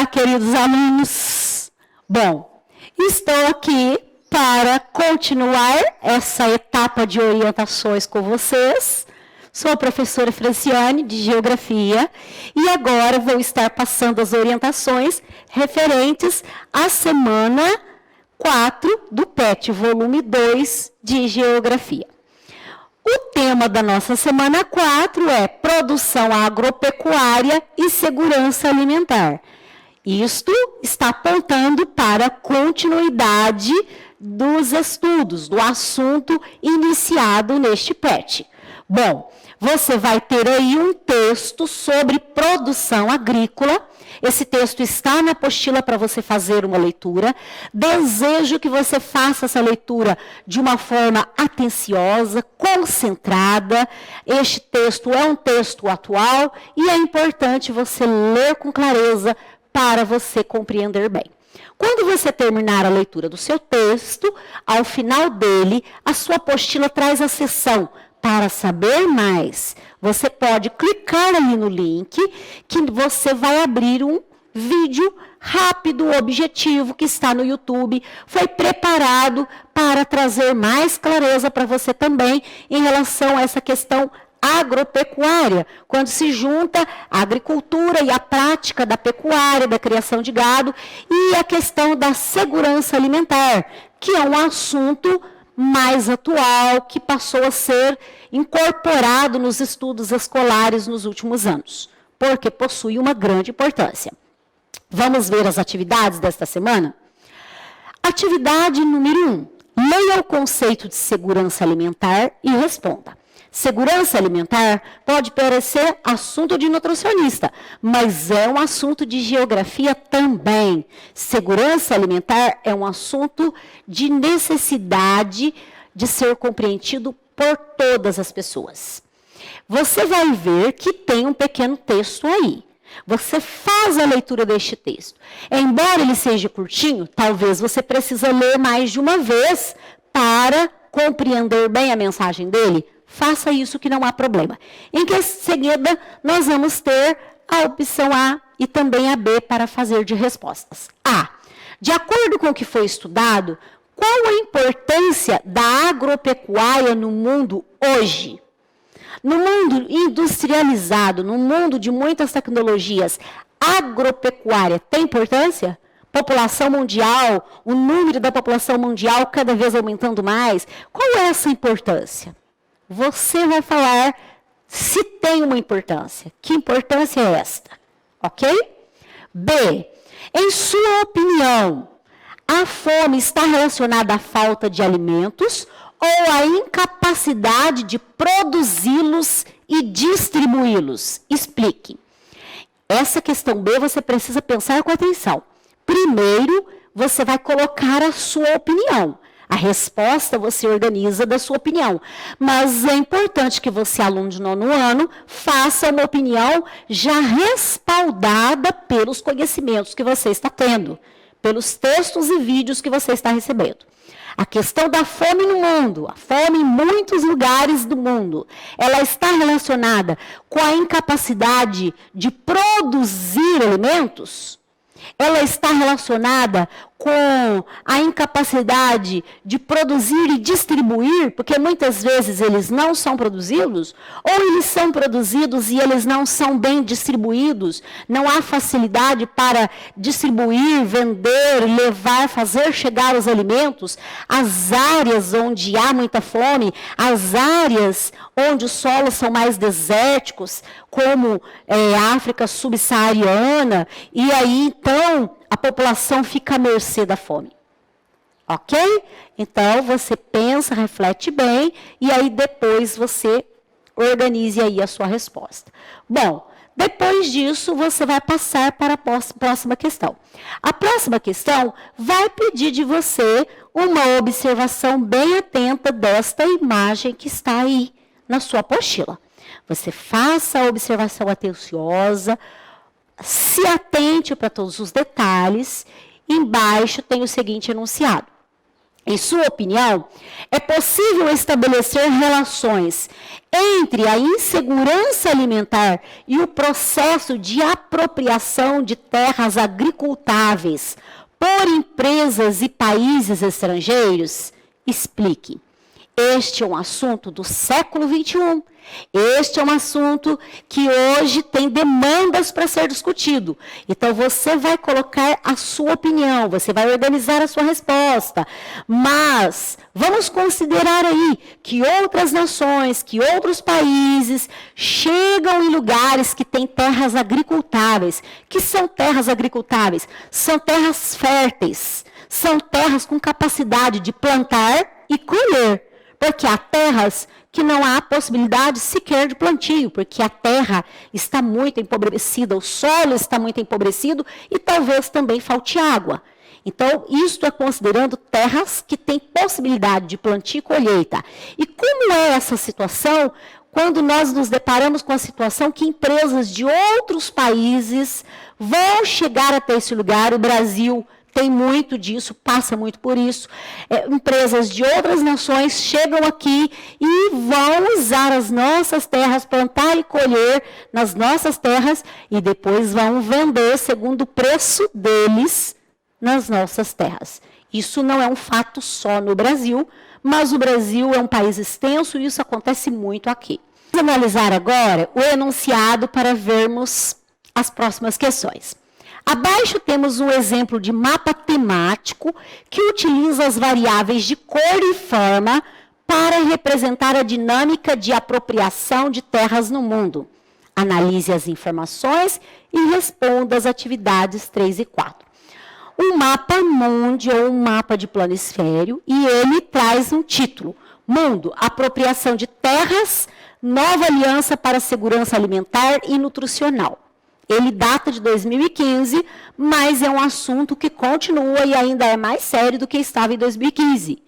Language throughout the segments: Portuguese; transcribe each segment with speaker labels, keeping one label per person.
Speaker 1: Olá, queridos alunos. Bom, estou aqui para continuar essa etapa de orientações com vocês. Sou a professora Franciane, de Geografia, e agora vou estar passando as orientações referentes à semana 4 do PET, volume 2 de Geografia. O tema da nossa semana 4 é produção agropecuária e segurança alimentar. Isto está apontando para a continuidade dos estudos, do assunto iniciado neste PET. Bom, você vai ter aí um texto sobre produção agrícola. Esse texto está na apostila para você fazer uma leitura. Desejo que você faça essa leitura de uma forma atenciosa, concentrada. Este texto é um texto atual e é importante você ler com clareza para você compreender bem. Quando você terminar a leitura do seu texto, ao final dele, a sua apostila traz a seção para saber mais. Você pode clicar ali no link que você vai abrir um vídeo rápido, objetivo, que está no YouTube. Foi preparado para trazer mais clareza para você também em relação a essa questão agropecuária, quando se junta a agricultura e a prática da pecuária, da criação de gado, e a questão da segurança alimentar, que é um assunto mais atual, que passou a ser incorporado nos estudos escolares nos últimos anos, porque possui uma grande importância. Vamos ver as atividades desta semana? Atividade número 1. Leia o conceito de segurança alimentar e responda. Segurança alimentar pode parecer assunto de nutricionista, mas é um assunto de geografia também. Segurança alimentar é um assunto de necessidade de ser compreendido por todas as pessoas. Você vai ver que tem um pequeno texto aí. Você faz a leitura deste texto. Embora ele seja curtinho, talvez você precise ler mais de uma vez para compreender bem a mensagem dele. Faça isso que não há problema. Em seguida, nós vamos ter a opção A e também a B para fazer de respostas. A. De acordo com o que foi estudado, qual a importância da agropecuária no mundo hoje? No mundo industrializado, no mundo de muitas tecnologias, agropecuária tem importância? População mundial, o número da população mundial cada vez aumentando mais. Qual é essa importância? Você vai falar se tem uma importância. Que importância é esta? Ok? B. Em sua opinião, a fome está relacionada à falta de alimentos ou à incapacidade de produzi-los e distribuí-los? Explique. Essa questão B você precisa pensar com atenção. Primeiro, você vai colocar a sua opinião. A resposta você organiza da sua opinião. Mas é importante que você, aluno de 9º ano, faça uma opinião já respaldada pelos conhecimentos que você está tendo, pelos textos e vídeos que você está recebendo. A questão da fome no mundo, a fome em muitos lugares do mundo, ela está relacionada com a incapacidade de produzir alimentos? Ela está relacionada com a incapacidade de produzir e distribuir, porque muitas vezes eles não são produzidos, ou eles são produzidos e eles não são bem distribuídos, não há facilidade para distribuir, vender, levar, fazer chegar os alimentos às áreas onde há muita fome, às áreas onde os solos são mais desérticos, como a África subsaariana, e aí então a população fica à mercê da fome. Ok? Então, você pensa, reflete bem, e aí depois você organize aí a sua resposta. Bom, depois disso, você vai passar para a próxima questão. A próxima questão vai pedir de você uma observação bem atenta desta imagem que está aí na sua apostila. Você faça a observação atenciosa, se atente para todos os detalhes. Embaixo tem o seguinte enunciado. Em sua opinião, é possível estabelecer relações entre a insegurança alimentar e o processo de apropriação de terras agricultáveis por empresas e países estrangeiros? Explique. Este é um assunto do século XXI. Este é um assunto que hoje tem demandas para ser discutido. Então, você vai colocar a sua opinião, você vai organizar a sua resposta. Mas, vamos considerar aí que outras nações, que outros países chegam em lugares que têm terras agricultáveis. Que são terras agricultáveis? São terras férteis. São terras com capacidade de plantar e colher. Porque há terras que não há possibilidade sequer de plantio, porque a terra está muito empobrecida, o solo está muito empobrecido e talvez também falte água. Então, isto é considerando terras que têm possibilidade de plantio e colheita. E como é essa situação quando nós nos deparamos com a situação que empresas de outros países vão chegar até esse lugar? O Brasil tem muito disso, passa muito por isso. Empresas de outras nações chegam aqui e vão usar as nossas terras, plantar e colher nas nossas terras e depois vão vender segundo o preço deles nas nossas terras. Isso não é um fato só no Brasil, mas o Brasil é um país extenso e isso acontece muito aqui. Vamos analisar agora o enunciado para vermos as próximas questões. Abaixo temos um exemplo de mapa temático que utiliza as variáveis de cor e forma para representar a dinâmica de apropriação de terras no mundo. Analise as informações e responda às atividades 3 e 4. Um mapa mundi ou um mapa de planisfério e ele traz um título. Mundo, apropriação de terras, nova aliança para a segurança alimentar e nutricional. Ele data de 2015, mas é um assunto que continua e ainda é mais sério do que estava em 2015.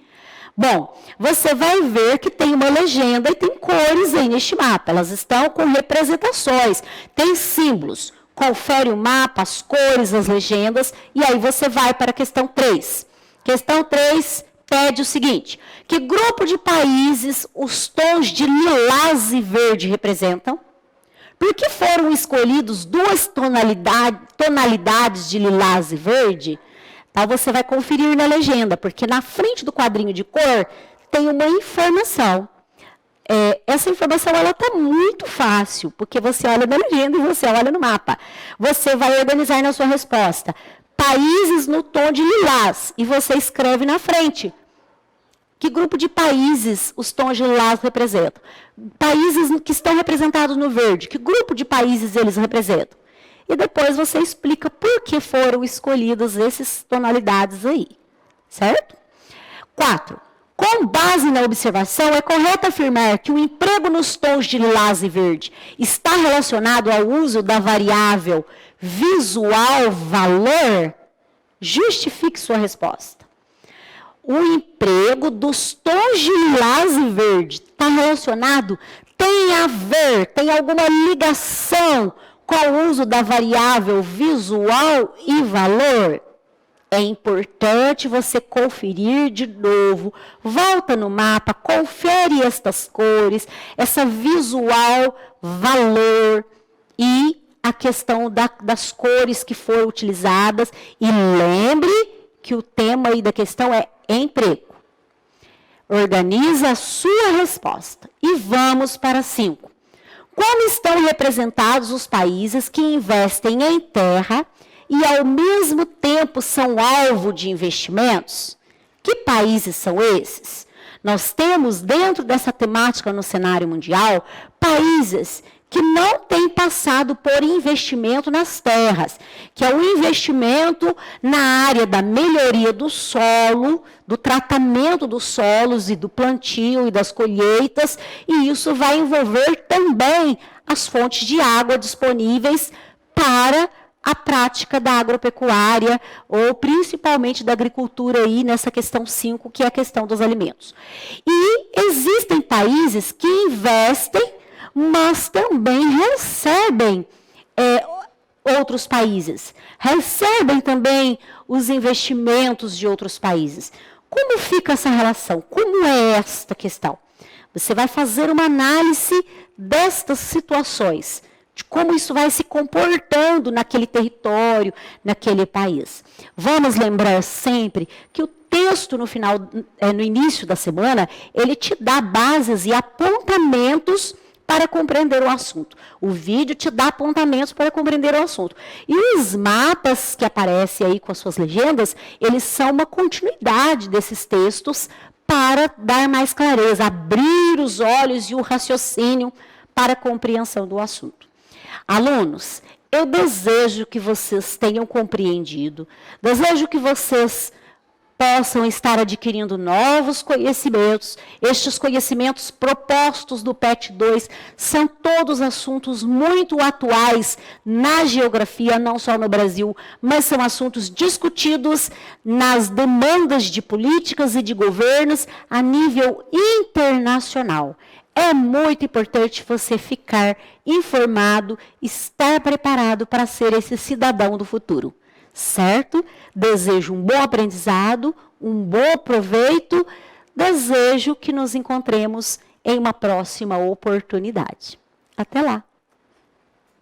Speaker 1: Bom, você vai ver que tem uma legenda e tem cores aí neste mapa. Elas estão com representações, tem símbolos. Confere o mapa, as cores, as legendas, e aí você vai para a questão 3. Questão 3 pede o seguinte: que grupo de países os tons de lilás e verde representam? Por que foram escolhidos duas tonalidades de lilás e verde? Tá, você vai conferir na legenda, porque na frente do quadrinho de cor tem uma informação. Essa informação está muito fácil, porque você olha na legenda e você olha no mapa. Você vai organizar na sua resposta países no tom de lilás, e você escreve na frente. Que grupo de países os tons de lilás representam? Países que estão representados no verde, que grupo de países eles representam? E depois você explica por que foram escolhidas essas tonalidades aí, certo? 4. Com base na observação, é correto afirmar que o emprego nos tons de lilás e verde está relacionado ao uso da variável visual valor? Justifique sua resposta. O emprego dos tons de lilás e verde está relacionado, tem a ver, tem alguma ligação com o uso da variável visual e valor? É importante você conferir de novo, volta no mapa, confere estas cores, essa visual valor e a questão das cores que foram utilizadas. E lembre que o tema aí da questão é emprego. Organiza a sua resposta. E vamos para 5. Como estão representados os países que investem em terra e, ao mesmo tempo, são alvo de investimentos? Que países são esses? Nós temos, dentro dessa temática no cenário mundial, países que não têm passado por investimento nas terras, que é o investimento na área da melhoria do solo, do tratamento dos solos e do plantio e das colheitas, e isso vai envolver também as fontes de água disponíveis para a prática da agropecuária, ou principalmente da agricultura aí nessa questão 5, que é a questão dos alimentos. E existem países que investem, mas também recebem outros países, recebem também os investimentos de outros países. Como fica essa relação? Como é esta questão? Você vai fazer uma análise destas situações, de como isso vai se comportando naquele território, naquele país. Vamos lembrar sempre que o texto no início da semana, ele te dá bases e apontamentos para compreender o assunto. O vídeo te dá apontamentos para compreender o assunto. E os mapas que aparecem aí com as suas legendas, eles são uma continuidade desses textos para dar mais clareza, abrir os olhos e o raciocínio para a compreensão do assunto. Alunos, eu desejo que vocês tenham compreendido, desejo que vocês possam estar adquirindo novos conhecimentos. Estes conhecimentos propostos do PET 2 são todos assuntos muito atuais na geografia, não só no Brasil, mas são assuntos discutidos nas demandas de políticas e de governos a nível internacional. É muito importante você ficar informado, estar preparado para ser esse cidadão do futuro. Certo? Desejo um bom aprendizado, um bom proveito. Desejo que nos encontremos em uma próxima oportunidade. Até lá!